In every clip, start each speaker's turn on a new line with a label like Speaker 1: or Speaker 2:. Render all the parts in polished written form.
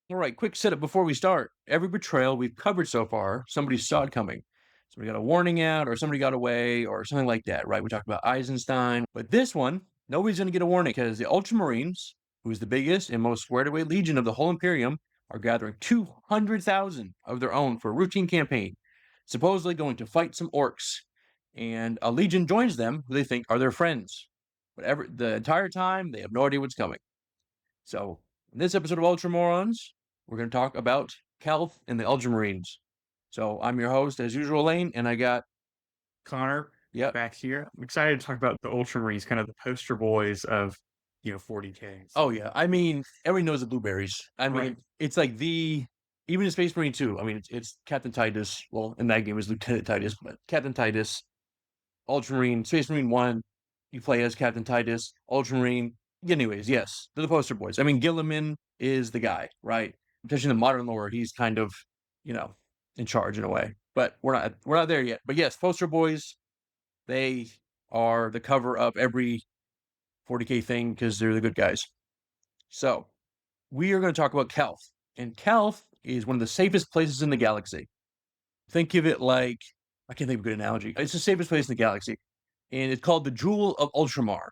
Speaker 1: All right, quick setup before we start. Every betrayal we've covered so far, somebody saw it coming. Somebody got a warning out, or somebody got away, or something like that, right? We talked about Eisenstein, but this one, nobody's going to get a warning because the Ultramarines, who is the biggest and most squared away legion of the whole Imperium, are gathering 200,000 of their own for a routine campaign, supposedly going to fight some orcs. And a legion joins them who they think are their friends. Whatever, the entire time, they have no idea what's coming. So, in this episode of Ultramorons, we're going to talk about Calth and the Ultramarines. So, I'm your host, as usual, Lane, and I got
Speaker 2: Connor
Speaker 1: yep.
Speaker 2: back here. I'm excited to talk about the Ultramarines, kind of the poster boys of 40K.
Speaker 1: Oh yeah, I mean, everybody knows the blueberries. I mean,
Speaker 2: Right.
Speaker 1: it's like even in Space Marine 2. I mean, it's Captain Titus. Well, in that game, it was Lieutenant Titus, but Captain Titus, Ultramarine, Space Marine 1. You play as Captain Titus, Ultramarine. Anyways, yes, they're the poster boys. I mean, Guilliman is the guy, right? Especially in the modern lore, he's kind of, in charge in a way. But we're not there yet. But yes, poster boys, they are the cover of every 40K thing because they're the good guys. So we are going to talk about Calth. And Calth is one of the safest places in the galaxy. Think of it like, I can't think of a good analogy. It's the safest place in the galaxy. And it's called the Jewel of Ultramar.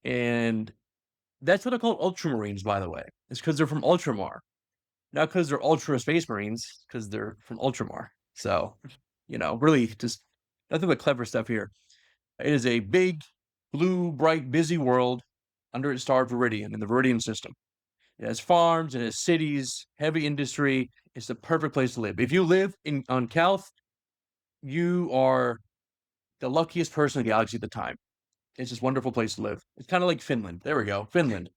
Speaker 1: And that's what I call Ultramarines, by the way. It's because they're from Ultramar. Not because they're Ultra Space Marines, because they're from Ultramar. So, really just nothing but clever stuff here. It is a big, blue, bright, busy world under its star Viridian in the Viridian system. It has farms, it has cities, heavy industry. It's the perfect place to live. If you live on Calth, you are the luckiest person in the galaxy at the time. It's just a wonderful place to live. It's kind of like Finland. There we go, Finland.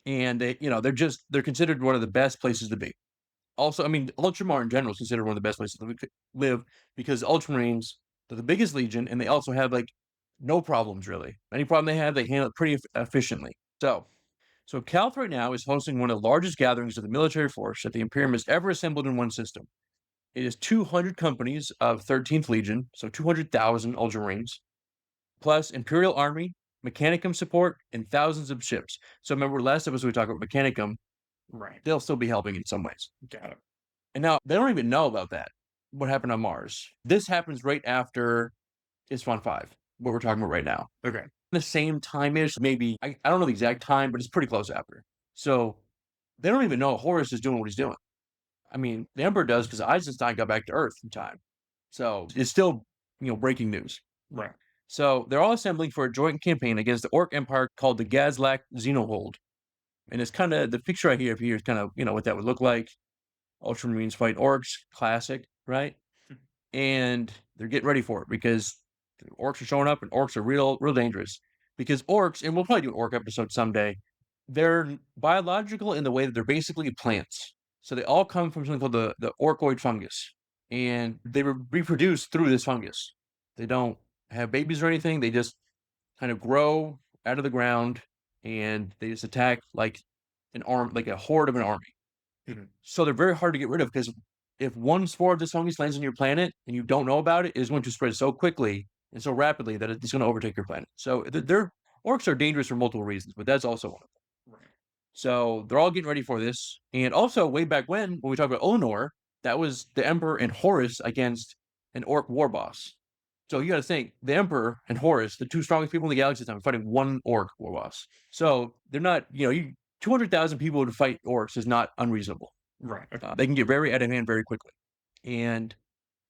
Speaker 1: And they're considered one of the best places to be. Also, I mean, Ultramar in general is considered one of the best places to live because Ultramarines, they're the biggest legion, and they also have like no problems really. Any problem they have, they handle it pretty efficiently. So Calth right now is hosting one of the largest gatherings of the military force that the Imperium has ever assembled in one system. It is 200 companies of 13th Legion, so 200,000 Ultramarines, plus Imperial Army, Mechanicum support, and thousands of ships. So remember last episode we talked about Mechanicum.
Speaker 2: Right.
Speaker 1: They'll still be helping in some ways.
Speaker 2: Got it.
Speaker 1: And now they don't even know about that, what happened on Mars. This happens right after Isstvan 5, what we're talking about right now.
Speaker 2: Okay.
Speaker 1: The same time-ish, maybe. I don't know the exact time, but it's pretty close after. So they don't even know Horus is doing what he's doing. I mean, the Emperor does because Eisenstein got back to Earth in time. So it's still, breaking news.
Speaker 2: Right.
Speaker 1: So they're all assembling for a joint campaign against the Ork Empire called the Gazlak Xenohold. And it's kind of, the picture I have here is kind of, what that would look like. Ultramarines fight Orks, classic, right? And they're getting ready for it because Orks are showing up and Orks are real dangerous. Because Orks, and we'll probably do an Ork episode someday, they're biological in the way that they're basically plants. So they all come from something called the orchoid fungus. And they reproduce through this fungus. They don't have babies or anything. They just kind of grow out of the ground and they just attack like like a horde of an army.
Speaker 2: Mm-hmm.
Speaker 1: So they're very hard to get rid of because if one spore of this fungus lands on your planet and you don't know about it, it is going to spread so quickly and so rapidly that it's going to overtake your planet. So their Orks are dangerous for multiple reasons, but that's also one of them.
Speaker 2: Right.
Speaker 1: So they're all getting ready for this. And also, way back when we talk about Onor, that was the Emperor and Horus against an OrK War boss. So you got to think, the Emperor and Horus, the two strongest people in the galaxy at the time, fighting one OrK War boss. So they're not, 200,000 people to fight Orks is not unreasonable.
Speaker 2: Right. Okay.
Speaker 1: They can get very out of hand very quickly. And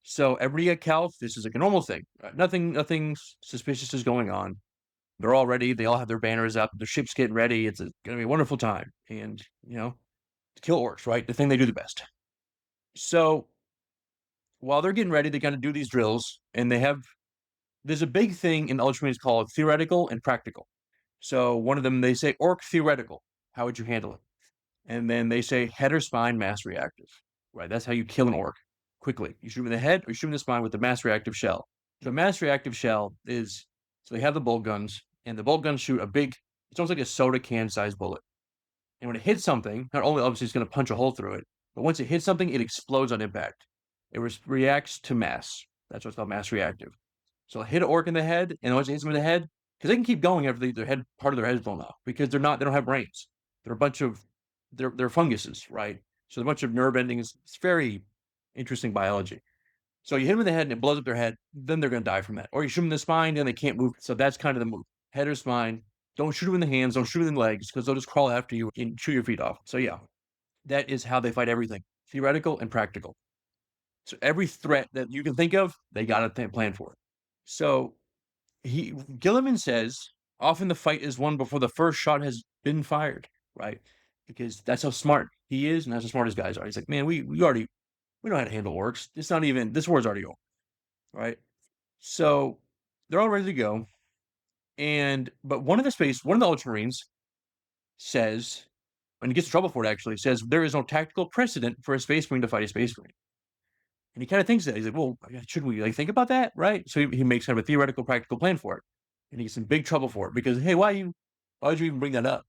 Speaker 1: so everybody at Calth, this is like a normal thing. Nothing suspicious is going on. They're all ready. They all have their banners up. Their ship's getting ready. It's going to be a wonderful time. And, to kill Orks, right? The thing they do the best. So while they're getting ready, they kind of do these drills. And there's a big thing in Ultramarines called theoretical and practical. So one of them, they say OrK theoretical. How would you handle it? And then they say head or spine mass reactive, right? That's how you kill an Ork quickly. You shoot him in the head or you shoot him in the spine with the mass reactive shell. So mass reactive shell is, so they have the bolt guns, and the bolt guns shoot it's almost like a soda can size bullet. And when it hits something, not only obviously it's going to punch a hole through it, but once it hits something, it explodes on impact. It reacts to mass. That's what's called mass reactive. So hit an Ork in the head, and once it hits them in the head, because they can keep going after part of their head is blown off, because they don't have brains. They're a bunch of they're funguses, right? So a bunch of nerve endings. It's very interesting biology. So you hit them in the head and it blows up their head, then they're going to die from that. Or you shoot them in the spine and they can't move. So that's kind of the move. Head or spine. Don't shoot them in the hands. Don't shoot them in the legs because they'll just crawl after you and chew your feet off. So yeah, that is how they fight everything. Theoretical and practical. So every threat that you can think of, they got a plan for it. So Guilliman says often the fight is won before the first shot has been fired, right? Because that's how smart he is and that's how smart his guys are. He's like, man, we know how to handle orcs. It's not even, this war's already over, right? So they're all ready to go. But one of the Ultramarines says, and he gets in trouble for it actually, says there is no tactical precedent for a Space Marine to fight a Space Marine. And he kind of thinks that. He's like, well, shouldn't we think about that, right? So he makes kind of a theoretical, practical plan for it. And he gets in big trouble for it because, hey, why would you even bring that up?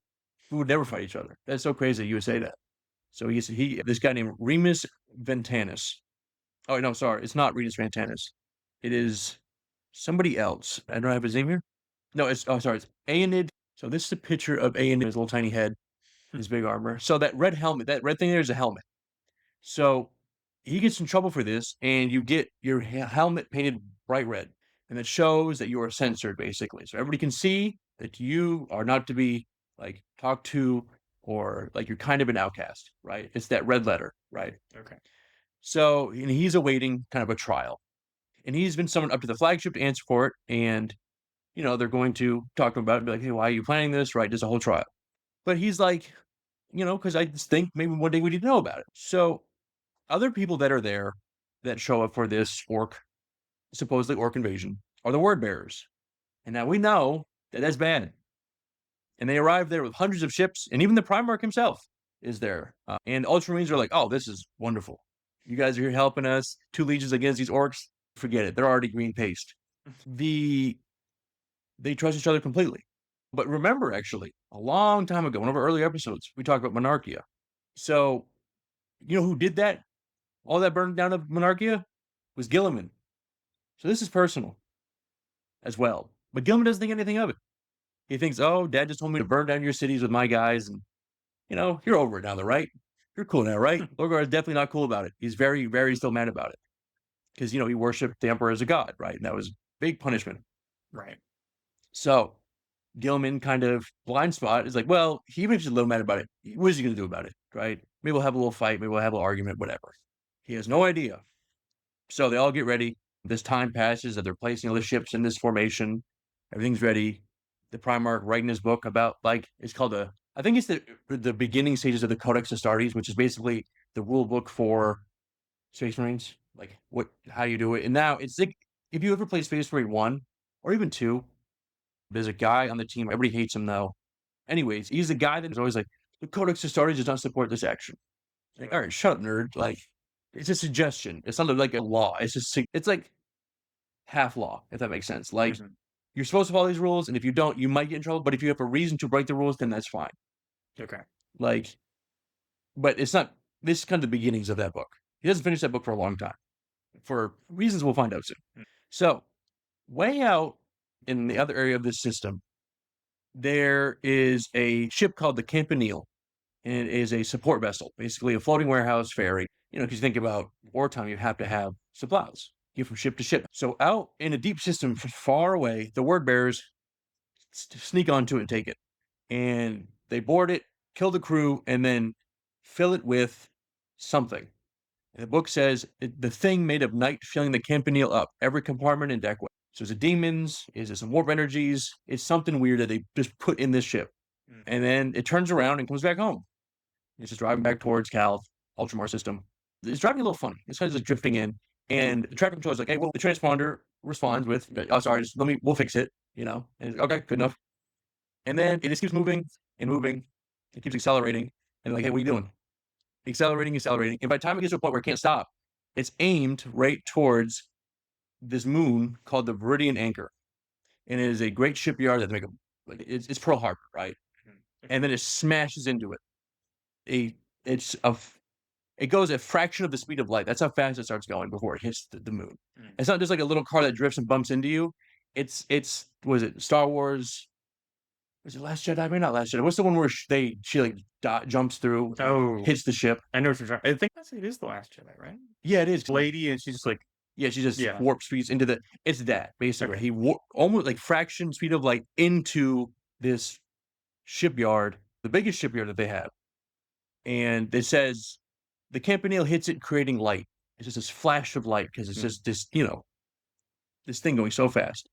Speaker 1: We would never fight each other. That's so crazy you would say that. So this guy named Remus Ventanus. Oh, no, sorry. It's not Remus Ventanus. It is somebody else. I don't have his name here. No, it's Aenid. So this is a picture of Aenid, his little tiny head, his big armor. So that red helmet, that red thing there is a helmet. So he gets in trouble for this, and you get your helmet painted bright red. And it shows that you are censored, basically. So everybody can see that you are not to be talked to, or you're kind of an outcast, right? It's that red letter, right?
Speaker 2: Okay.
Speaker 1: So he's awaiting kind of a trial. And he's been summoned up to the flagship to answer for it. And, they're going to talk to him about it and be like, hey, why are you planning this, right? There's a whole trial. But he's like, because I just think maybe one day we need to know about it. So other people that are there that show up for this supposedly orc invasion, are the word bearers. And now we know that that's bad. And they arrive there with hundreds of ships, and even the Primarch himself is there. And Ultramarines are like, oh, this is wonderful. You guys are here helping us. 2 legions against these orcs. Forget it. They're already green paste. They trust each other completely. But remember, actually, a long time ago, one of our early episodes, we talked about Monarchia. So, who did that? All that burning down of Monarchia was Guilliman. So this is personal as well. But Guilliman doesn't think anything of it. He thinks, oh, Dad just told me to burn down your cities with my guys. And, you're over it now, right? You're cool now, right? Lorgar is definitely not cool about it. He's very, very still mad about it. Because, he worshipped the Emperor as a god, right? And that was big punishment.
Speaker 2: Right.
Speaker 1: So Guilliman kind of blind spot is like, well, even if he's a little mad about it, what is he going to do about it, right? Maybe we'll have a little fight. Maybe we'll have a little argument, whatever. He has no idea. So they all get ready. This time passes that they're placing all the ships in this formation. Everything's ready. The Primarch writing his book about, it's called I think it's the beginning stages of the Codex Astartes, which is basically the rule book for Space Marines, how you do it. And now it's like, if you ever play Space Marine 1 or even 2, there's a guy on the team. Everybody hates him though. Anyways, he's the guy that is always like, the Codex Astartes does not support this action. Like, all right, shut up, nerd. It's a suggestion. It's not like a law. It's like half law, if that makes sense. You're supposed to follow these rules, and if you don't, you might get in trouble. But if you have a reason to break the rules, then that's fine.
Speaker 2: Okay.
Speaker 1: But it's not. This is kind of the beginnings of that book. He doesn't finish that book for a long time, for reasons we'll find out soon. So, way out in the other area of this system, there is a ship called the Campanile, and it is a support vessel, basically a floating warehouse ferry. Because you think about wartime, you have to have supplies. Get from ship to ship. So out in a deep system far away, the word bearers sneak onto it and take it. And they board it, kill the crew, and then fill it with something. And the book says the thing made of night filling the Campanile up, every compartment and deckway. So is it demons? Is it some warp energies? It's something weird that they just put in this ship. And then it turns around and comes back home. It's just driving back towards Calth, Ultramar system. It's driving a little funny. It's kind of just drifting in. And the traffic controller is like, hey, well, the transponder responds with, oh, sorry, we'll fix it, And okay, good enough. And then it just keeps moving and moving. It keeps accelerating. And like, hey, what are you doing? Accelerating. And by the time it gets to a point where it can't stop, it's aimed right towards this moon called the Viridian Anchor. And it is a great shipyard that they make it's Pearl Harbor, right? And then it smashes into it. It goes a fraction of the speed of light. That's how fast it starts going before it hits the moon. It's not just like a little car that drifts and bumps into you. It's was it Star Wars? Was it Last Jedi? Maybe not Last Jedi. What's the one where she like jumps through, hits the ship?
Speaker 2: I know what you're talking. I think it is the Last Jedi, right?
Speaker 1: Yeah, it is.
Speaker 2: Lady, and she's just like,
Speaker 1: yeah, she just warp speeds into the. It's that basically. He almost like fraction speed of light into this shipyard, the biggest shipyard that they have, and it says the Campanile hits it, creating light. It's just this flash of light because it's just this, this thing going so fast,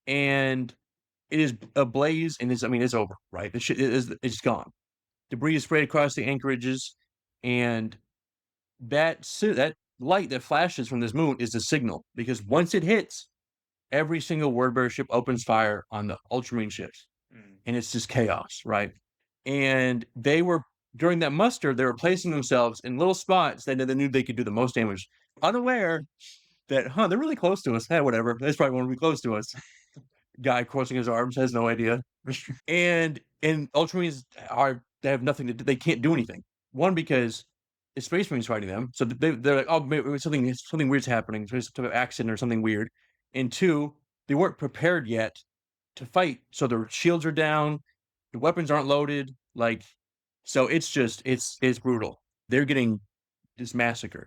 Speaker 1: and it is ablaze, and it's over, right? The shit it's gone. Debris is sprayed across the anchorages, and that light that flashes from this moon is the signal, because once it hits, every single word-bearer ship opens fire on the Ultramarine ships, and it's just chaos, right? And they were, during that muster, they were placing themselves in little spots that they knew they could do the most damage, unaware that, they're really close to us. Hey, whatever. They probably want to be close to us. Guy crossing his arms has no idea. and Ultramarines they have nothing to do. They can't do anything. One, because it's Space Marines fighting them, so they're like, oh, maybe something weird's happening, some type of accident or something weird. And two, they weren't prepared yet to fight, so their shields are down, the weapons aren't loaded, like, so it's just it's brutal. They're getting just massacred.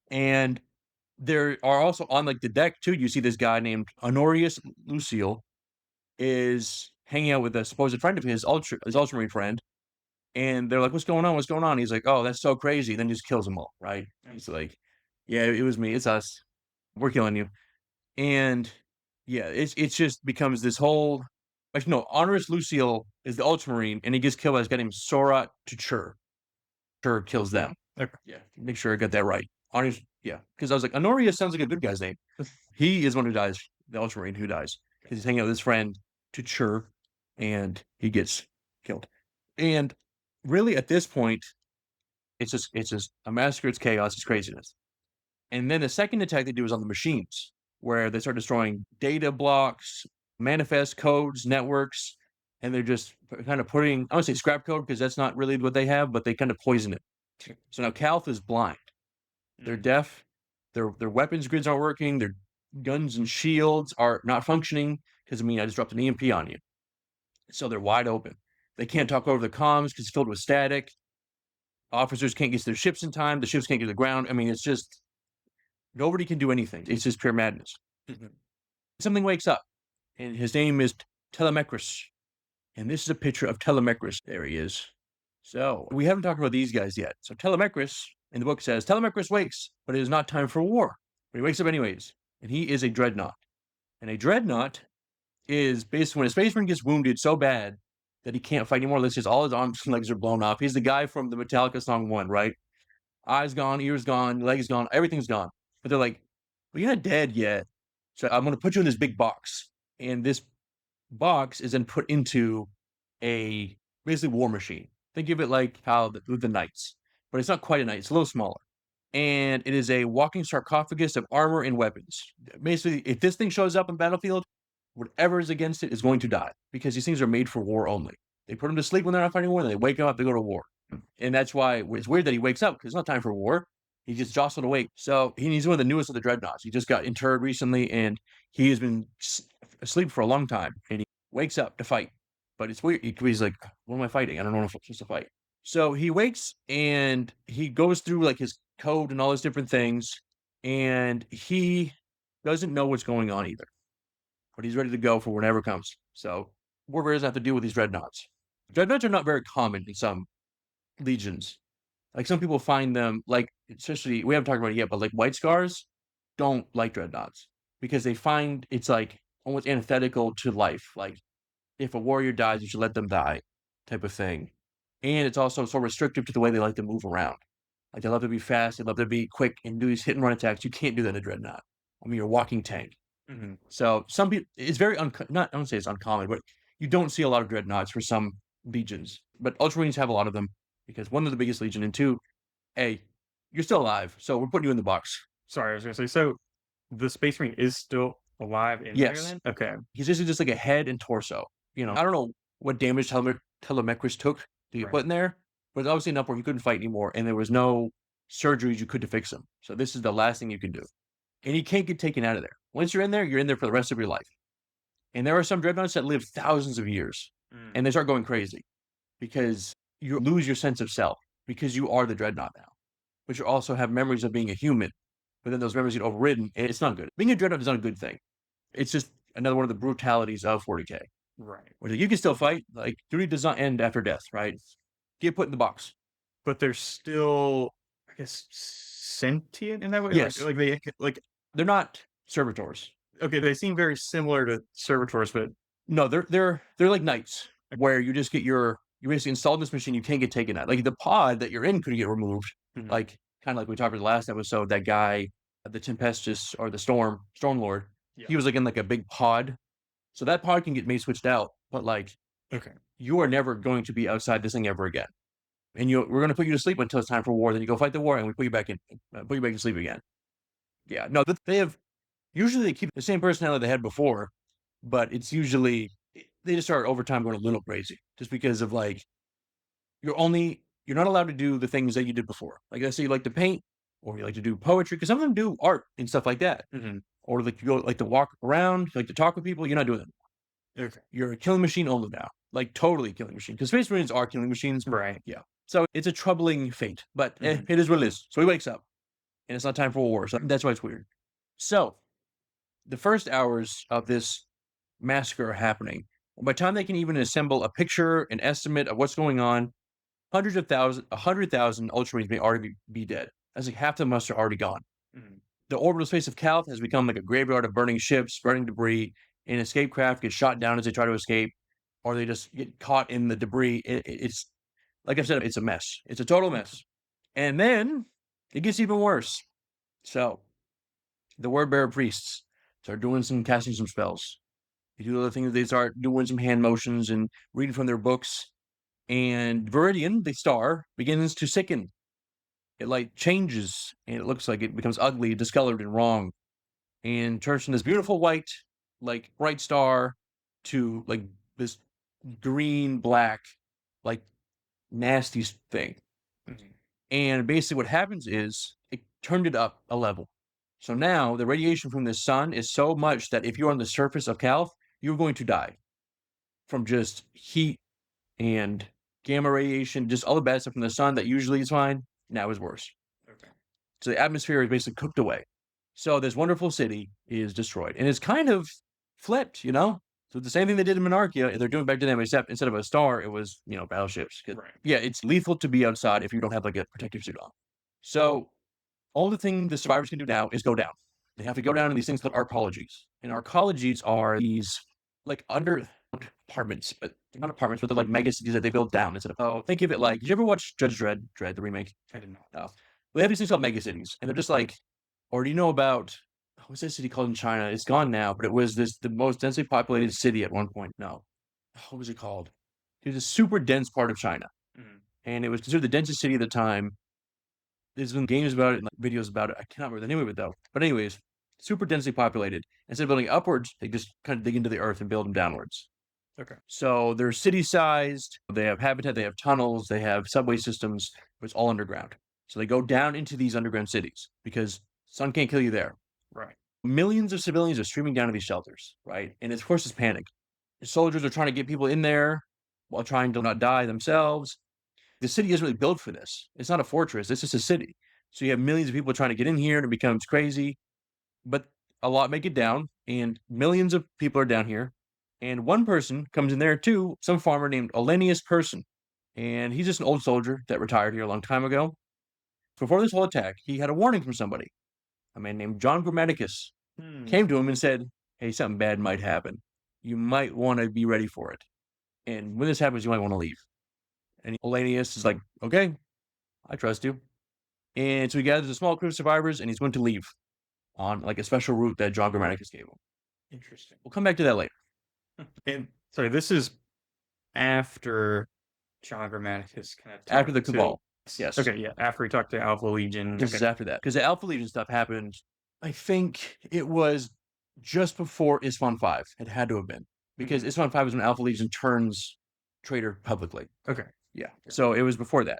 Speaker 1: And there are also on like the deck too, you see this guy named Honorius Lucille is hanging out with a supposed friend of his Ultramarine friend, and they're like, what's going on? What's going on? He's like, oh, that's so crazy. Then just kills them all, right? He's like, yeah, it was me. It's us. We're killing you. And yeah, it's just becomes this whole. Actually, no, Honorius Lucille is the Ultramarine, and he gets killed by this guy named Sorat Tuchur. Tuchur kills them. Okay. Yeah, make sure I got that right. Honorius, yeah, because I was like, Honorius sounds like a good guy's name. He is one who dies, the Ultramarine who dies, because he's hanging out with his friend Tuchur, and he gets killed. And really, at this point, it's just a massacre. It's chaos. It's craziness. And then the second attack they do is on the machines, where they start destroying data blocks, manifest codes, networks, and they're just kind of putting, I don't say scrap code because that's not really what they have, but they kind of poison it. So now Calth is blind. They're deaf. Their weapons grids aren't working. Their guns and shields are not functioning because, I just dropped an EMP on you. So they're wide open. They can't talk over the comms because it's filled with static. Officers can't get to their ships in time. The ships can't get to the ground. It's just, nobody can do anything. It's just pure madness. Something wakes up, and his name is Telemachus. And this is a picture of Telemachus. There he is. So we haven't talked about these guys yet. So Telemachus in the book says, Telemachus wakes, but it is not time for war. But he wakes up anyways, and he is a Dreadnought. And a Dreadnought is basically when a Space Marine gets wounded so bad that he can't fight anymore. Let's just, all his arms and legs are blown off. He's the guy from the Metallica song 1, right? Eyes gone, ears gone, legs gone, everything's gone. But they're like, well, you're not dead yet. So I'm going to put you in this big box. And this box is then put into a basically war machine. Think of it like how with the knights, but it's not quite a knight. It's a little smaller. And it is a walking sarcophagus of armor and weapons. Basically, if this thing shows up in battlefield, whatever is against it is going to die, because these things are made for war only. They put them to sleep when they're not fighting war, then they wake up, they go to war. And that's why it's weird that he wakes up, because it's not time for war. He just jostled awake. So he's one of the newest of the Dreadnoughts. He just got interred recently, and he has been asleep for a long time. And he wakes up to fight. But it's weird. He's like, what am I fighting? I don't know if I'm supposed to fight. So he wakes, and he goes through like his code and all those different things, and he doesn't know what's going on either. But he's ready to go for whatever comes. So Warbear doesn't have to deal with these Dreadnoughts. Dreadnoughts are not very common in some legions. Like, some people find them, like, especially, we haven't talked about it yet, but like White Scars don't like Dreadnoughts because they find it's like almost antithetical to life. Like, if a warrior dies, you should let them die, type of thing. And it's also so restrictive to the way they like to move around. Like, they love to be fast, they love to be quick and do these hit and run attacks. You can't do that in a Dreadnought. You're a walking tank. So some people, it's very I don't say it's uncommon, but you don't see a lot of Dreadnoughts for some legions. But Ultramarines have a lot of them because, one, they're the biggest legion, and two, A, you're still alive, so we're putting you in the box.
Speaker 2: Sorry, I was going to say, so the Space Marine is still alive in there then? Okay.
Speaker 1: He's just like a head and torso. I don't know what damage Telemachus took to get put in there, but it's obviously enough where he couldn't fight anymore, and there was no surgeries you could to fix him. So this is the last thing you can do. And he can't get taken out of there. Once you're in there for the rest of your life. And there are some Dreadnoughts that live thousands of years, and they start going crazy because you lose your sense of self because you are the Dreadnought now, but you also have memories of being a human. But then those memories get overridden, and it's not good. Being a Dreadnought is not a good thing. It's just another one of the brutalities of 40K.
Speaker 2: Right.
Speaker 1: Where you can still fight, like duty does not end after death, right? Get put in the box.
Speaker 2: But they're still, I guess, sentient in that way.
Speaker 1: Yes.
Speaker 2: Like
Speaker 1: they're not servitors.
Speaker 2: Okay, they seem very similar to servitors, but
Speaker 1: no, they're like knights, where you just get you basically installed this machine, you can't get taken out. Like the pod that you're in could get removed, like kind of like we talked about the last episode. That guy, the Tempestus or the Stormlord, he was like in like a big pod, so that pod can get switched out. But like, you are never going to be outside this thing ever again, and we're going to put you to sleep until it's time for war. Then you go fight the war, and we put you back to sleep again. Yeah, no, they have. Usually they keep the same personality they had before, but it's usually they just start over time going a little crazy just because of like you're not allowed to do the things that you did before. Like let's say you like to paint or you like to do poetry, because some of them do art and stuff like that. Or like you go like to walk around, like to talk with people. You're not doing that.
Speaker 2: Okay.
Speaker 1: You're a killing machine only now. Like totally killing machine. Because Space Marines are killing machines.
Speaker 2: Right.
Speaker 1: Yeah. So it's a troubling fate, but it is what it is. So he wakes up and it's not time for war. So that's why it's weird. So the first hours of this massacre are happening. By the time they can even assemble a picture, an estimate of what's going on, 100,000 Ultramarines may already be dead. That's like half the muster already gone. The orbital space of Calth has become like a graveyard of burning ships, burning debris, and escape craft get shot down as they try to escape, or they just get caught in the debris. It's like I said, it's a mess. It's a total mess. And then it gets even worse. So the word bearer priests start casting some spells. They do other things. They start doing some hand motions and reading from their books. And Viridian, the star, begins to sicken. It like changes, and it looks like it becomes ugly, discolored, and wrong. And turns from this beautiful white, like bright star, to like this green, black, like nasty thing. And basically, what happens is it turned it up a level. So now the radiation from the sun is so much that if you're on the surface of Calth, you're going to die from just heat and gamma radiation, just all the bad stuff from the sun that usually is fine, now is worse. So the atmosphere is basically cooked away. So this wonderful city is destroyed. And it's kind of flipped, So the same thing they did in Monarchia, they're doing back to them, except instead of a star, it was, battleships. Right. Yeah, it's lethal to be outside if you don't have like a protective suit on. So all the thing the survivors can do now is go down. They have to go down in these things called arcologies. And arcologies are these like under apartments, but they're not apartments, but they're like mega cities that they build down instead of, think of it like, did you ever watch Judge Dredd, the remake? I did not. Oh. They have these things called mega cities, and they're just like, or do you know about, what's that city called in China? It's gone now, but it was the most densely populated city at one point. No. What was it called? It was a super dense part of China. And it was considered the densest city at the time. There's been games about it and like videos about it. I cannot remember the name of it though. But anyways, super densely populated. Instead of building upwards, they just kind of dig into the earth and build them downwards. Okay. So they're city-sized. They have habitat. They have tunnels. They have subway systems. But it's all underground. So they go down into these underground cities because sun can't kill you there. Right. Millions of civilians are streaming down to these shelters. Right. And of course, it's panic. The soldiers are trying to get people in there while trying to not die themselves. The city isn't really built for this. It's not a fortress. It's just a city. So you have millions of people trying to get in here and it becomes crazy. But a lot make it down, and millions of people are down here. And one person comes in there too, some farmer named Lanius Person. And he's just an old soldier that retired here a long time ago. Before this whole attack, he had a warning from somebody. A man named John Grammaticus came to him and said, hey, something bad might happen. You might want to be ready for it. And when this happens, you might want to leave. And Lanius is like, okay, I trust you. And so he gathers a small crew of survivors, and he's going to leave on like a special route that John Grammaticus gave him. Interesting. We'll come back to that later.
Speaker 2: And sorry, this is after John Grammaticus kind of
Speaker 1: after the Cabal. Yes.
Speaker 2: Okay, yeah. After he talked to Alpha Legion.
Speaker 1: This is after that. Because the Alpha Legion stuff happened, I think it was just before Isfon 5. It had to have been. Because Isfon 5 is when Alpha Legion turns traitor publicly. Okay. Yeah. So it was before that.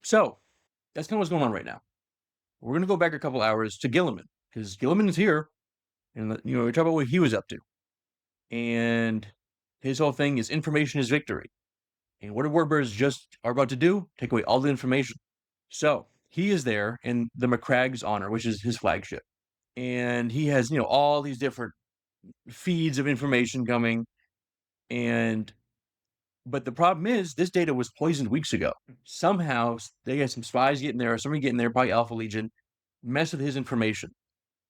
Speaker 1: So that's kind of what's going on right now. We're going to go back a couple hours to Guilliman. Because Guilliman is here. And, we talk about what he was up to. And his whole thing is information is victory. And what the wordbearers just are about to do? Take away all the information. So he is there in the McCragg's honor, which is his flagship. And he has, all these different feeds of information coming. But the problem is this data was poisoned weeks ago. Somehow they had some spies getting there, or somebody getting there, probably Alpha Legion, mess with his information.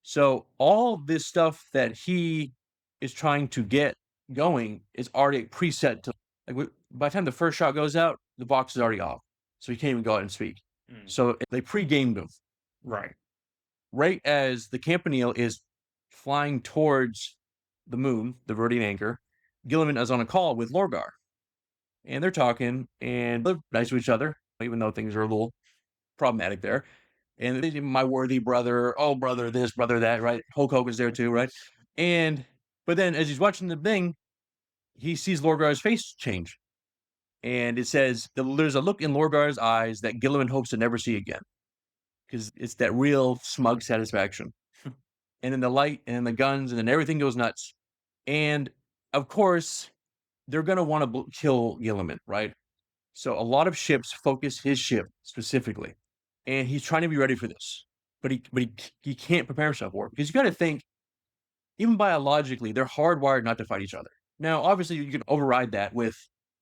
Speaker 1: So all this stuff that he is trying to get going is already preset to, like, by the time the first shot goes out, the box is already off. So he can't even go out and speak. So they pre-gamed him.
Speaker 2: Right.
Speaker 1: Right as the Campanile is flying towards the moon, the Viridian anchor, Guilliman is on a call with Lorgar. And they're talking and they're nice to each other, even though things are a little problematic there. And they, my worthy brother, oh, brother this, brother that, right? Hulk Hogan's there too, right? But then as he's watching the thing, he sees Lorgar's face change. And it says, there's a look in Lorgar's eyes that Guilliman hopes to never see again. Because it's that real smug satisfaction. And then the light and the guns and then everything goes nuts. And of course, they're going to want to kill Guilliman, right? So a lot of ships focus his ship specifically. And he's trying to be ready for this. But he can't prepare himself for it. Because you got to think, even biologically, they're hardwired not to fight each other. Now, obviously, you can override that with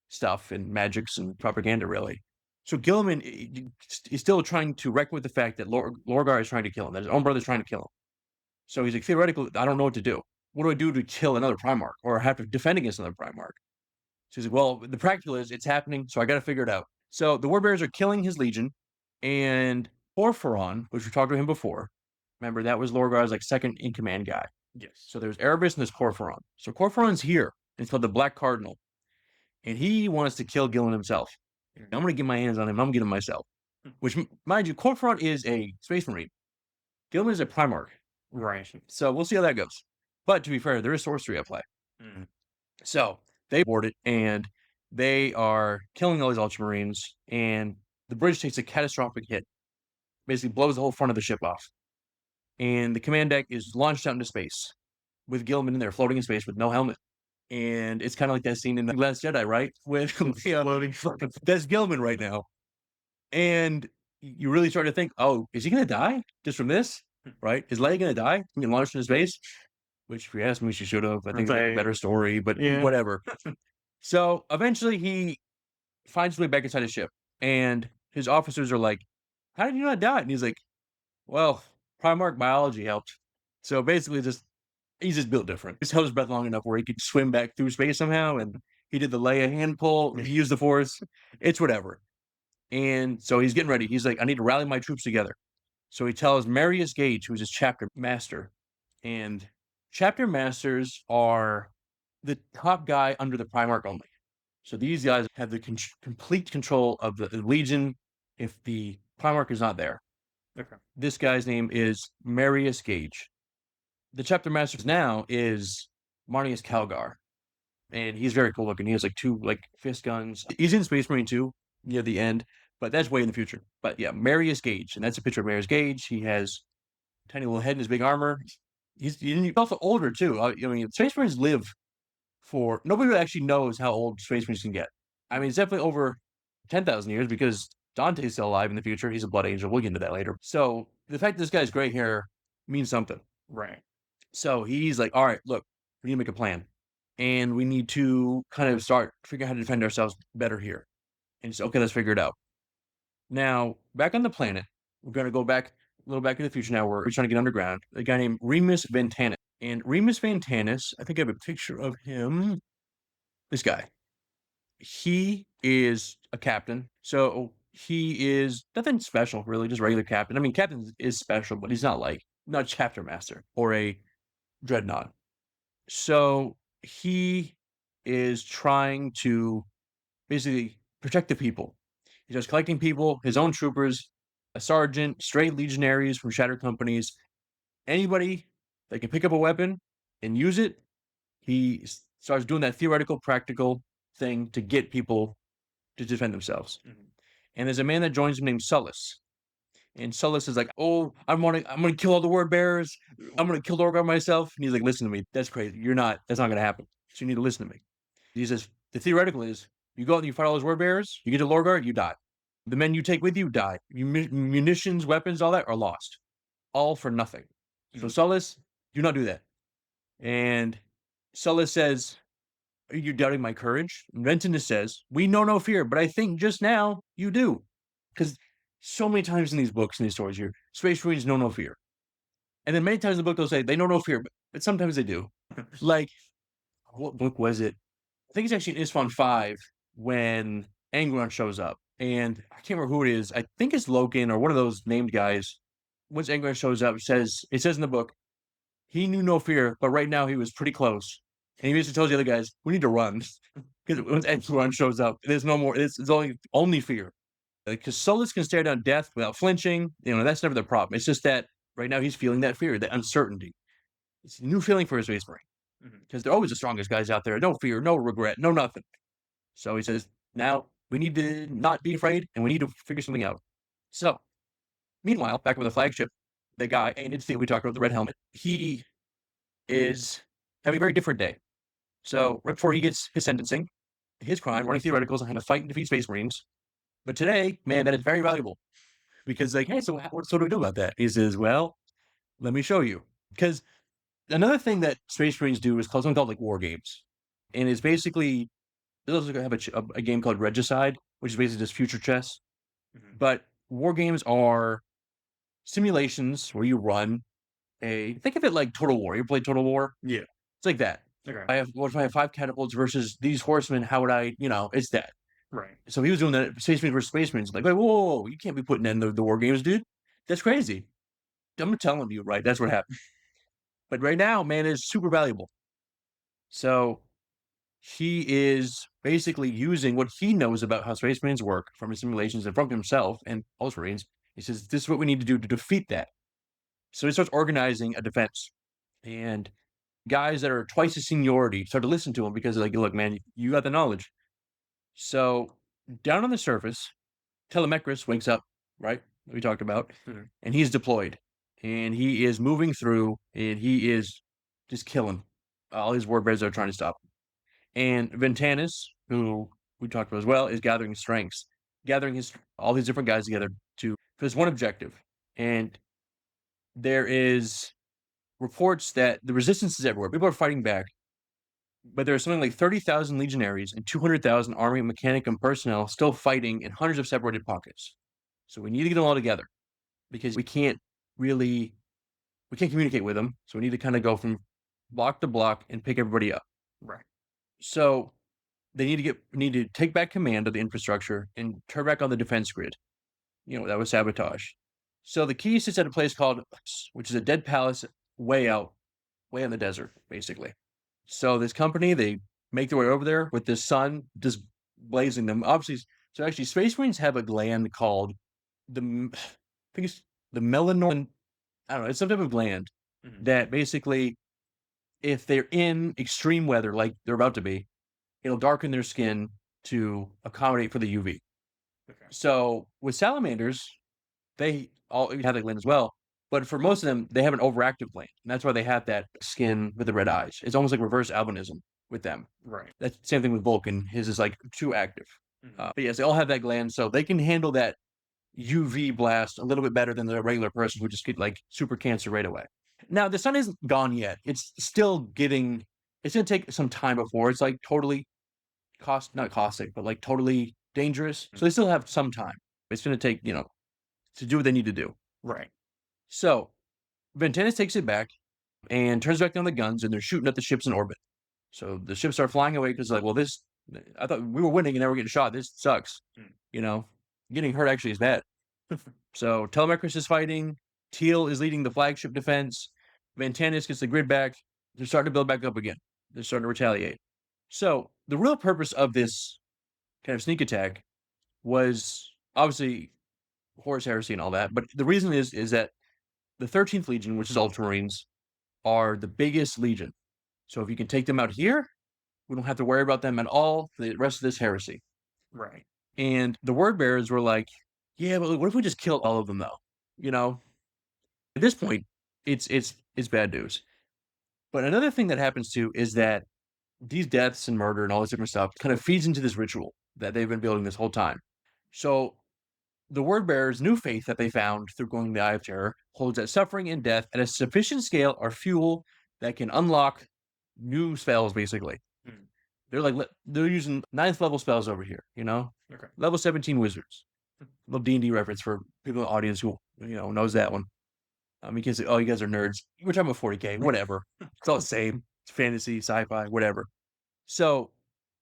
Speaker 1: stuff and magics and propaganda, really. So Guilliman is still trying to reckon with the fact that Lorgar is trying to kill him, that his own brother's trying to kill him. So he's like, theoretically, I don't know what to do. What do I do to kill another Primarch or have to defend against another Primarch? So he's like, well, the practical is it's happening, so I got to figure it out. So the Warbearers are killing his legion, and Kor Phaeron, which we talked to him before, remember that was Lorgar's like second in command guy.
Speaker 2: Yes.
Speaker 1: So there's Arhpriest and there's Kor Phaeron. So Kor Phaeron's here. It's called the Black Cardinal, and he wants to kill Guilliman himself. I'm going to get my hands on him. I'm going to get him myself. Which, mind you, Kor Phaeron is a Space Marine. Guilliman is a Primarch.
Speaker 2: Right.
Speaker 1: So we'll see how that goes. But to be fair, there is sorcery at play. So they board it, and they are killing all these Ultramarines, and the bridge takes a catastrophic hit. Basically blows the whole front of the ship off. And the command deck is launched out into space with Guilliman in there floating in space with no helmet. And it's kind of like that scene in The Last Jedi, right? With floating. That's Guilliman right now. And you really start to think, oh, is he going to die just from this? Right? Is Leia going to die? Being launched into space? Which, if you ask me, she should have. I think it's a better story, but whatever. So eventually he finds his way back inside his ship. And his officers are like, how did you not die? And he's like, well, Primarch biology helped. So basically he's just built different. He's held his breath long enough where he could swim back through space somehow. And he did the Leia hand pull. He used the Force. It's whatever. And so he's getting ready. He's like, I need to rally my troops together. So he tells Marius Gage, who's his chapter master. And chapter masters are the top guy under the Primarch only. So these guys have the complete control of the Legion if the Primarch is not there.
Speaker 2: Okay.
Speaker 1: This guy's name is Marius Gage. The chapter master now is Marnius Calgar. And he's very cool looking. He has like two fist guns. He's in Space Marine 2 near the end, but that's way in the future. But yeah, Marius Gage. And that's a picture of Marius Gage. He has a tiny little head in his big armor. He's also older too. I mean, Space Marines live for, nobody really actually knows how old Space Marines can get. I mean, it's definitely over 10,000 years because Dante's still alive in the future. He's a Blood Angel. We'll get into that later. So the fact that this guy's gray hair means something.
Speaker 2: Right.
Speaker 1: So he's like, all right, look, we need to make a plan. And we need to kind of start figuring out how to defend ourselves better here. And he's okay, let's figure it out. Now, back on the planet, we're going to go back a little back in the future now. We're trying to get underground. A guy named Remus Ventanus. And Remus Ventanus, I think I have a picture of him. This guy. He is a captain. So he is nothing special, really, just regular captain. I mean, captain is special, but he's not not chapter master or a dreadnought. So he is trying to basically protect the people. He's just collecting people, his own troopers, a sergeant, stray legionaries from shattered companies, anybody that can pick up a weapon and use it. He starts doing that theoretical, practical thing to get people to defend themselves. And there's a man that joins him named Sullus. And Sullus is like, oh, I'm gonna kill all the word bearers. I'm gonna kill Lorgar myself. And he's like, listen to me, that's crazy. That's not gonna happen. So you need to listen to me. He says, the theoretical is, you go out and you fight all those word bearers, you get to Lorgar, you die. The men you take with you die. Munitions, weapons, all that are lost. All for nothing. So Sullus, do not do that. And Sullus says, are you doubting my courage? And Ventanus says, we know no fear, but I think just now you do. Because so many times in these books, in these stories here, Space Marines know no fear. And then many times in the book, they'll say they know no fear, but sometimes they do. Like, what book was it? I think it's actually in Isfon 5 when Angron shows up. And I can't remember who it is. I think it's Logan or one of those named guys. Once Angron shows up, it says in the book, he knew no fear, but right now he was pretty close. And he basically tells the other guys, we need to run. Because once Angron shows up, there's no more, it's only fear. Because Sullus can stare down death without flinching. That's never the problem. It's just that right now he's feeling that fear, that uncertainty. It's a new feeling for his Space Marine. Because they're always the strongest guys out there. No fear, no regret, no nothing. So he says, now we need to not be afraid and we need to figure something out. So, meanwhile, back with the flagship, the guy, and it's the we talked about, the red helmet, he is having a very different day. So, right before he gets his sentencing, his crime, running theoreticals on how to fight and defeat Space Marines. But today, man, that is very valuable. Because, like, hey, so what do we do about that? He says, well, let me show you. Because another thing that Space Marines do is something called, like, war games. And it's basically, they also have a game called Regicide, which is basically just future chess. But war games are simulations where you run think of it like Total War. You ever played Total War?
Speaker 2: Yeah.
Speaker 1: It's like that.
Speaker 2: Okay.
Speaker 1: What if I have 5 catapults versus these horsemen? How would I, it's that.
Speaker 2: Right.
Speaker 1: So he was doing that, Space Marines versus Space Marines. Like, whoa, you can't be putting in the war games, dude. That's crazy. I'm telling you, right? That's what happened. But right now, man, it's super valuable. So he is basically using what he knows about how Space Marines work from his simulations and from himself and Ultramarines. He says, this is what we need to do to defeat that. So he starts organizing a defense. And guys that are twice his seniority start to listen to him because they're like, look, man, you got the knowledge. So down on the surface, Telemachus wakes up, right? We talked about, and he's deployed. And he is moving through, and he is just killing all his ward bearers that are trying to stop him. And Ventanus, who we talked about as well, is gathering strengths, gathering all these different guys together for this one objective. And there is reports that the resistance is everywhere. People are fighting back. But there's something like 30,000 legionaries and 200,000 army, mechanic, and personnel still fighting in hundreds of separated pockets. So we need to get them all together because we can't communicate with them. So we need to kind of go from block to block and pick everybody up.
Speaker 2: Right.
Speaker 1: So they need to take back command of the infrastructure and turn back on the defense grid. That was sabotage. So the key sits at a place called, which is a dead palace way in the desert, basically. So this company, they make their way over there with this sun just blazing them. Obviously, so actually, Space Marines have a gland called I think it's the melanoid. I don't know. It's some type of gland that basically, if they're in extreme weather, like they're about to be, it'll darken their skin to accommodate for the UV.
Speaker 2: Okay.
Speaker 1: So with salamanders, they all have that gland as well. But for most of them, they have an overactive gland. And that's why they have that skin with the red eyes. It's almost like reverse albinism with them.
Speaker 2: Right.
Speaker 1: That's the same thing with Vulcan. His is like too active. But yes, they all have that gland. So they can handle that UV blast a little bit better than the regular person who just get like super cancer right away. Now, the sun isn't gone yet. It's still it's going to take some time before it's like totally not caustic, but like totally dangerous. So they still have some time. It's going to take, to do what they need to do.
Speaker 2: Right.
Speaker 1: So Ventanus takes it back and turns back on the guns, and they're shooting at the ships in orbit. So the ships are flying away because, like, well, I thought we were winning and now we're getting shot. This sucks. Getting hurt actually is bad. So Telemachus is fighting. Teal is leading the flagship defense. Ventanus gets the grid back. They're starting to build back up again. They're starting to retaliate. So the real purpose of this kind of sneak attack was obviously Horus Heresy and all that. But the reason is that the 13th Legion, which is Ultramarines, are the biggest legion. So if you can take them out here, we don't have to worry about them at all for the rest of this heresy.
Speaker 2: Right.
Speaker 1: And the word bearers were like, yeah, but what if we just kill all of them though? At this point, it's bad news. But another thing that happens too is that these deaths and murder and all this different stuff kind of feeds into this ritual that they've been building this whole time. So the word bearer's new faith that they found through going the Eye of Terror holds that suffering and death at a sufficient scale are fuel that can unlock new spells, basically. They're using 9th level spells over here,
Speaker 2: Okay.
Speaker 1: level 17 wizards. Little D&D reference for people in the audience who knows that one. You can say, oh, you guys are nerds. We're talking about 40k, whatever. It's all the same. It's fantasy, sci-fi, whatever. So,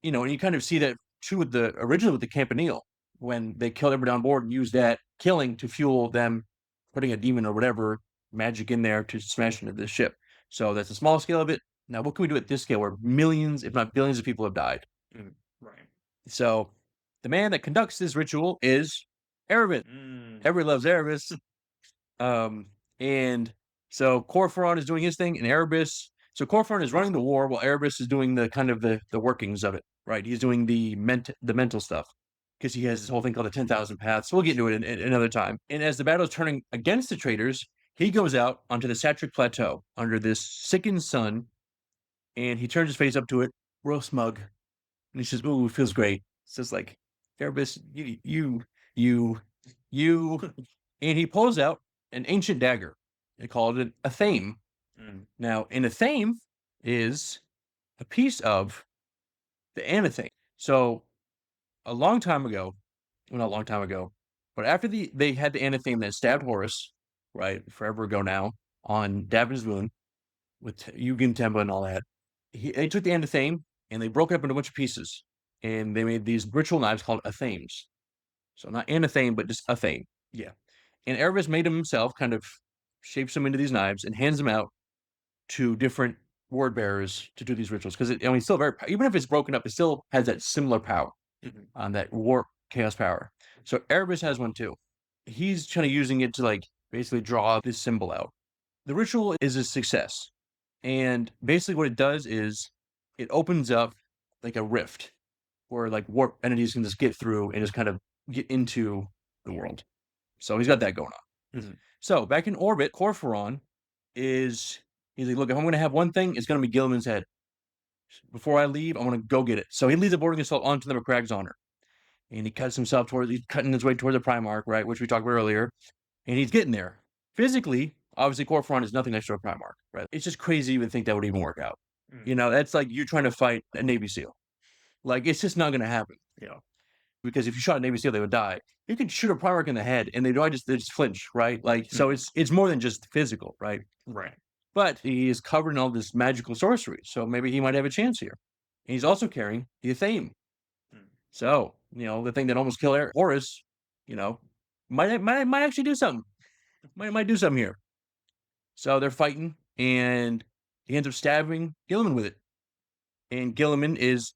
Speaker 1: and you kind of see that too with originally with the Campanile, when they killed everybody on board and used that killing to fuel them putting a demon or whatever magic in there to smash into the ship. So that's a small scale of it. Now, what can we do at this scale where millions, if not billions of people have died?
Speaker 2: Right.
Speaker 1: So the man that conducts this ritual is Arhpriest. Everybody loves Arhpriest. And so Kor Phaeron is doing his thing, and Arhpriest. So Kor Phaeron is running the war while Arhpriest is doing the kind of the workings of it, right? He's doing the mental stuff because he has this whole thing called the 10,000 Paths. So we'll get into it another time. And as the battle is turning against the traitors, he goes out onto the Satric Plateau under this sickened sun, and he turns his face up to it, real smug, and he says, "Ooh, it feels great." It's just like, Arhpriest, you, and he pulls out an ancient dagger. They called it a thame. Now, an athame is a piece of the anathame. So, a long time ago, well, not a long time ago, but after they had the anathame that stabbed Horus, right, forever ago now, on Davin's Moon, with Eugen Temba and all that, they took the anathame and they broke it up into a bunch of pieces, and they made these ritual knives called athames. So not anathame, but just athame. Yeah. And Arhpriest made them himself, kind of shapes them into these knives and hands them out to different word bearers to do these rituals. Because it's still very, even if it's broken up, it still has that similar power, on that warp chaos power. So Arhpriest has one too. He's kind of using it to basically draw this symbol out. The ritual is a success. And basically what it does is it opens up like a rift where warp entities can just get through and just kind of get into the world. So he's got that going on. So back in orbit, Kor Phaeron he's like, look, if I'm going to have one thing, it's going to be Guilliman's head. Before I leave, I'm going to go get it. So he leads a boarding assault onto the Crag's Honor. And he cuts himself he's cutting his way toward the Primarch, right, which we talked about earlier. And he's getting there. Physically, obviously, Kor Phaeron is nothing next to a Primarch, right? It's just crazy to even think that would even work out. That's like you trying to fight a Navy SEAL. It's just not going to happen, because if you shot a Navy SEAL, they would die. You could shoot a Primarch in the head, and they just flinch, right? So it's more than just physical, right?
Speaker 2: Right.
Speaker 1: But he is covered in all this magical sorcery, so maybe he might have a chance here. And he's also carrying the athame. So, the thing that almost killed Horus, might actually do something. Might do something here. So they're fighting, and he ends up stabbing Guilliman with it. And Guilliman is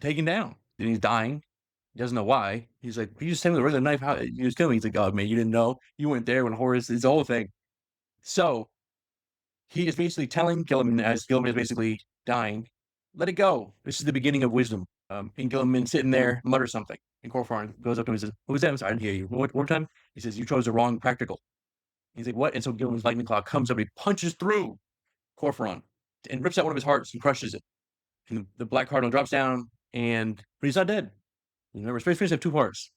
Speaker 1: taken down, and he's dying. He doesn't know why. He's like, you just sent me the regular knife. How you just killed me? He's like, oh man, you didn't know. You weren't there when Horus. It's the whole thing. So he is basically telling Guilliman, as Guilliman is basically dying, let it go. This is the beginning of wisdom. And Guilliman sitting there mutters something. And Kor Phaeron goes up to him and says, who's that? I'm sorry, I didn't hear you. One time? He says, you chose the wrong practical. He's like, what? And so Guilliman's lightning claw comes up and he punches through Kor Phaeron and rips out one of his hearts and crushes it. And the Black Cardinal drops down, but he's not dead. Remember, Space Marines have 2 parts.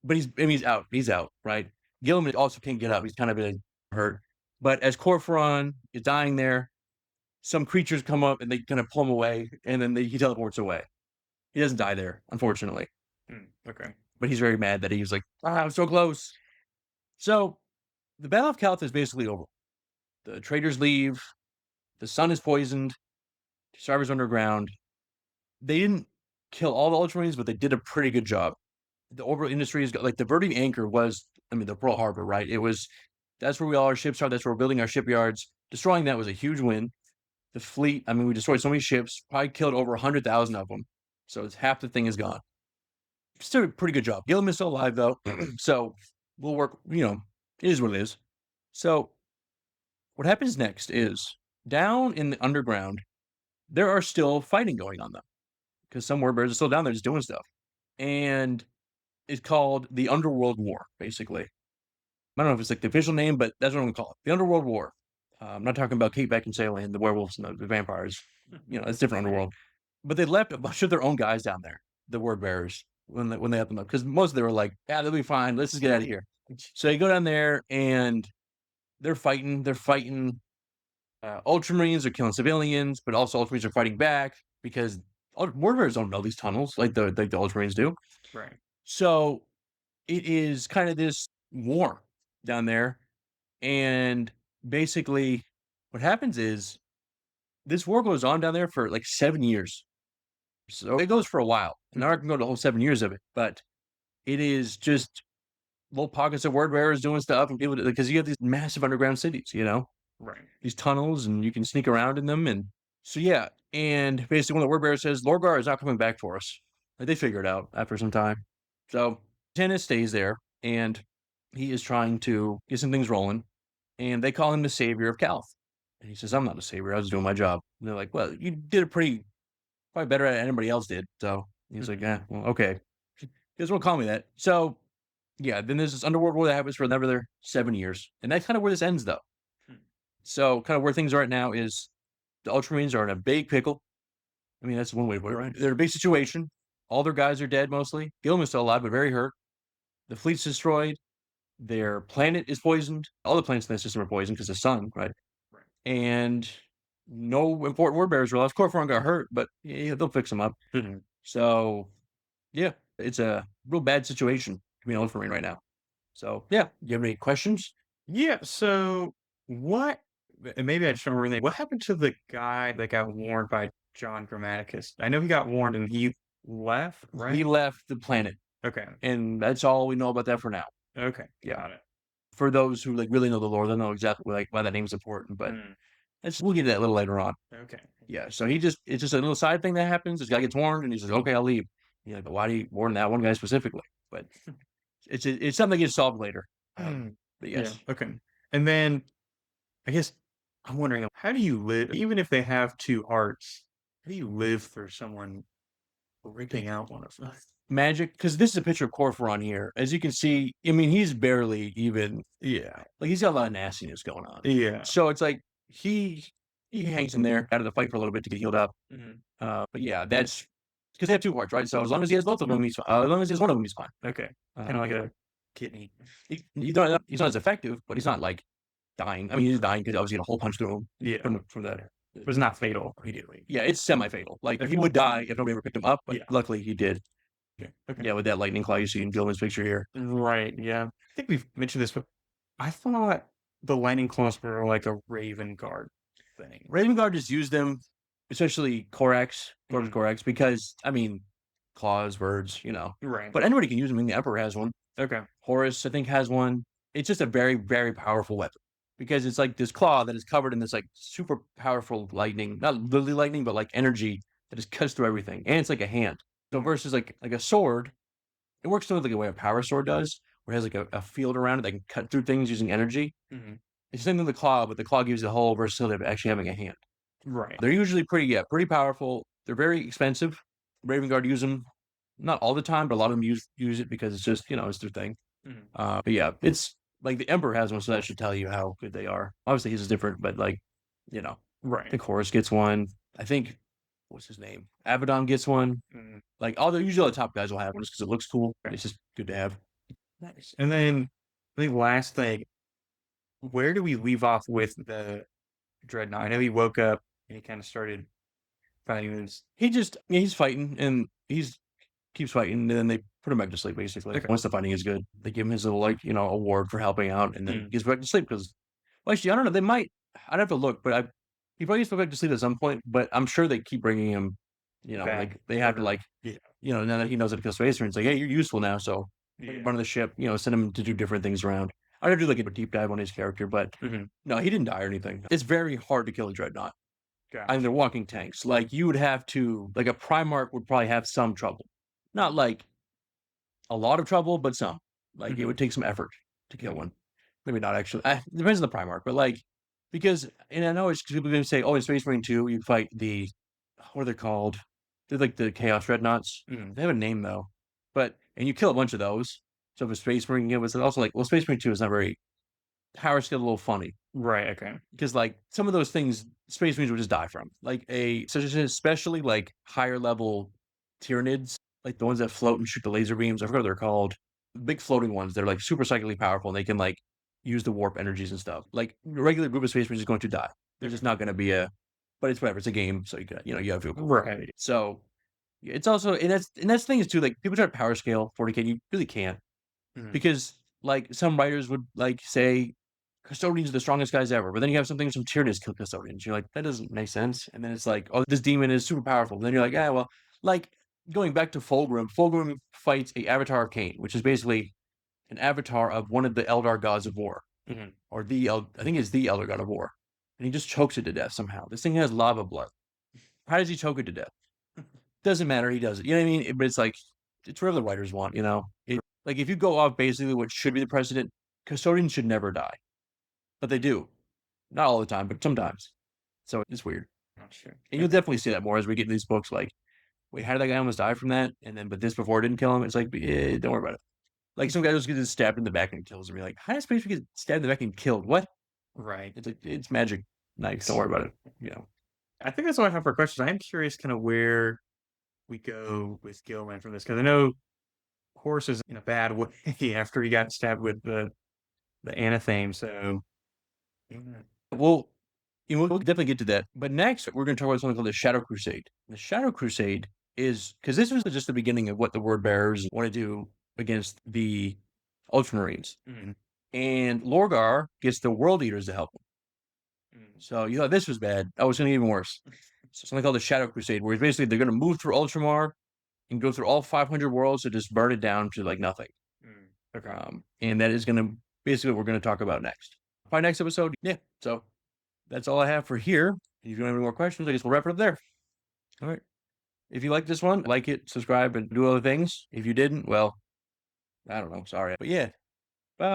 Speaker 1: But he's out. He's out, right? Guilliman also can't get up. He's kind of been hurt. But as Kor Phaeron is dying there, some creatures come up and they kind of pull him away, and then he teleports away. He doesn't die there, unfortunately.
Speaker 2: Okay.
Speaker 1: But he's very mad that he was like, I'm so close. So the Battle of Calth is basically over. The traitors leave. The sun is poisoned. Survivors underground. They didn't kill all the Ultramarines, but they did a pretty good job. The orbital industries, the Verding Anchor was, the Pearl Harbor, right? That's where all our ships are. That's where we're building our shipyards. Destroying that was a huge win. The fleet, we destroyed so many ships, probably killed over 100,000 of them. So it's half the thing is gone. Still a pretty good job. Guilliman's still alive, though. So we'll work, it is what it is. So what happens next is down in the underground, there are still fighting going on, though, because some word bearers are still down there just doing stuff. And it's called the Underworld War, basically. I don't know if it's the official name, but that's what I'm going to call it. The Underworld War. I'm not talking about Kate Beckinsale and the werewolves and the vampires. it's different Underworld. But they left a bunch of their own guys down there, the word bearers, when they had them up, because most of them were like, yeah, they'll be fine. Let's just get out of here. So they go down there and they're fighting. They're fighting. Ultramarines are killing civilians, but also Ultramarines are fighting back because word bearers don't know these tunnels like the Ultramarines do.
Speaker 2: Right.
Speaker 1: So it is kind of this war down there, and basically what happens is this war goes on down there for like 7 years. So it goes for a while. And I can go the whole 7 years of it, but it is just little pockets of word bearers doing stuff and people, because you have these massive underground cities,
Speaker 2: Right.
Speaker 1: these tunnels, and you can sneak around in them. And so, yeah. And basically, when the word bearer says, Lorgar is not coming back for us, like, they figure it out after some time. So Ventanus stays there and he is trying to get some things rolling. And they call him the savior of Calth. And he says, I'm not a savior. I was doing my job. And they're like, well, you did it probably better than anybody else did. So he's like, well, okay. You guys won't call me that. So, yeah, then there's this Underworld War that happens for another 7 years. And that's kind of where this ends, though. So, kind of where things are right now is the Ultramarines are in a big pickle. I mean, that's one way to put it, right? They're in a big situation. All their guys are dead, mostly. Guilliman's still alive, but very hurt. The fleet's destroyed. Their planet is poisoned. All the planets in the system are poisoned because of the sun, right? And no important word bearers were left. Kor Phaeron got hurt, but yeah, they'll fix him up. So, yeah, it's a real bad situation to be an Ultramarine right now. So, yeah, you have any questions?
Speaker 2: Yeah, so what, and maybe I just remember everything. What happened to the guy that got warned by John Grammaticus? I know he got warned and he left, right?
Speaker 1: He left the planet.
Speaker 2: Okay.
Speaker 1: And that's all we know about that for now.
Speaker 2: Okay.
Speaker 1: Yeah.
Speaker 2: Got it.
Speaker 1: For those who really know the lore, they'll know exactly why that name's important. But we'll get to that a little later on.
Speaker 2: Okay.
Speaker 1: Yeah. So it's just a little side thing that happens. This guy gets warned, and he says, "Okay, I'll leave." You're like, but why do you warn that one guy specifically? But it's something that gets solved later. But yes.
Speaker 2: Yeah. Okay. And then I guess I'm wondering, how do you live, even if they have two hearts? How do you live through someone ripping out one of them?
Speaker 1: Magic, because this is a picture of Kor Phaeron here. As you can see, I mean, he's barely even, like, he's got a lot of nastiness going on.
Speaker 2: Yeah.
Speaker 1: So it's like he hangs in there out of the fight for a little bit to get healed up. But yeah, that's because they have two hearts, right? So as long as he has both of them, he's fine. As long as he has one of them, he's fine.
Speaker 2: Okay. Kind of like a kidney.
Speaker 1: He's not as effective, but he's not like dying. I mean, he's dying because obviously a hole punch through him.
Speaker 2: Yeah.
Speaker 1: From that.
Speaker 2: It was not fatal.
Speaker 1: Yeah, it's semi-fatal. Like, he would die if nobody ever picked him up, but luckily he did.
Speaker 2: Okay.
Speaker 1: Yeah, with that lightning claw you see in Guilliman's picture here.
Speaker 2: Right, yeah. I think we've mentioned this, but I thought the lightning claws were like a Raven Guard thing.
Speaker 1: Raven Guard just used them, especially Corax, because, I mean, claws, birds,
Speaker 2: Right.
Speaker 1: But anybody can use them. I mean, the Emperor has one.
Speaker 2: Okay.
Speaker 1: Horus, I think, has one. It's just a very, very powerful weapon because it's like this claw that is covered in this like super powerful lightning, not literally lightning, but like energy that just cuts through everything. And it's like a hand. So versus like a sword, it works sort of like the way a power sword does, where it has like a field around it that can cut through things using energy. It's the same thing with the claw, but the claw gives you the whole versatility of actually having a hand.
Speaker 2: Right.
Speaker 1: They're usually pretty powerful. They're very expensive. Raven Guard use them, not all the time, but a lot of them use it because it's just, it's their thing. But yeah, it's like the Emperor has one, so that should tell you how good they are. Obviously, his is different, but like,
Speaker 2: Right.
Speaker 1: I think Horus gets one. I think, what's his name? Abaddon gets one. Like, usually all the top guys will have one just because it looks cool. It's just good to have.
Speaker 2: Nice. And then the last thing, where do we leave off with the Dreadnought? I know he woke up and he kind of started fighting.
Speaker 1: He's fighting and keeps fighting, and then they put him back to sleep, basically.
Speaker 2: Okay.
Speaker 1: Once the fighting is good, they give him his little, like, award for helping out, and then he gets back to sleep because, well, actually, I don't know. They might, I'd have to look, but he probably gets back to sleep at some point, but I'm sure they keep bringing him,
Speaker 2: back.
Speaker 1: like, they have to, like, now that he knows that he kills Space Marines, like, hey, you're useful now, so run the ship, send him to do different things around. I'd have to do, like, a deep dive on his character, but no, he didn't die or anything. It's very hard to kill a Dreadnought. I mean, they're walking tanks. Like, you would have to, like, a Primarch would probably have some trouble. Not, like, a lot of trouble, but some. Like, it would take some effort to kill one. Maybe not, actually. It depends on the Primarch, but, like, because, and I know it's people are going to say, oh, in Space Marine 2, you fight what are they called? They're like the Chaos Dreadnoughts. They have a name, though. And you kill a bunch of those. So if a Space Marine, it was also like, well, Space Marine 2 is not very, power scale a little funny.
Speaker 2: Right. Okay.
Speaker 1: because like some of those things Space Marines would just die from, like especially like higher level Tyranids, like the ones that float and shoot the laser beams. I forgot what they're called. The big floating ones. They're like super psychically powerful and they can like use the warp energies and stuff. Like a regular group of Space Marines is going to die. They're just not going to be a. But it's whatever. It's a game, so you got you have to.
Speaker 2: Right.
Speaker 1: So it's also and that's the thing is too, like people try to power scale 40k, you really can't,
Speaker 2: Mhm.
Speaker 1: because like some writers would like say custodians are the strongest guys ever, but then you have something some Tyranids kill custodians. You're like, that doesn't make sense. And then it's like, oh, this demon is super powerful. And then you're like, ah, well, like going back to Fulgrim fights a Avatar of Cain, which is basically an avatar of one of the Eldar gods of war, or I think it's the Elder God of War, and he just chokes it to death somehow. This thing has lava blood. How does he choke it to death? Doesn't matter. He does it. You know what I mean? But it's like it's whatever the writers want. Like if you go off basically what should be the precedent, custodians should never die, but they do. Not all the time, but sometimes. So it's weird.
Speaker 2: Not sure.
Speaker 1: And you'll definitely see that more as we get in these books. Like, wait, how did that guy almost die from that? And then, but this before didn't kill him. It's like, don't worry about it. Like some guy just gets stabbed in the back and kills him. You're like, how does Space Marine get stabbed in the back and killed? What?
Speaker 2: Right.
Speaker 1: It's like it's magic knives. Don't worry about it.
Speaker 2: I think that's all I have for questions. I am curious kind of where we go with Guilliman from this, because I know Horse is in a bad way after he got stabbed with the anatheme. So
Speaker 1: Well, we'll definitely get to that. But next, we're going to talk about something called the Shadow Crusade. The Shadow Crusade is because this was just the beginning of what the Word Bearers want to do against the Ultramarines. And Lorgar gets the World Eaters to help him. So you thought this was bad. Oh, it's going to get even worse. So something called the Shadow Crusade, where basically they're going to move through Ultramar and go through all 500 worlds to just burn it down to like nothing.
Speaker 2: Okay.
Speaker 1: And that is going to basically what we're going to talk about next. By next episode, yeah. So that's all I have for here. If you don't have any more questions, I guess we'll wrap it up there. All right. If you like this one, like it, subscribe, and do other things. If you didn't, well, I don't know. Sorry. But yeah. Bye.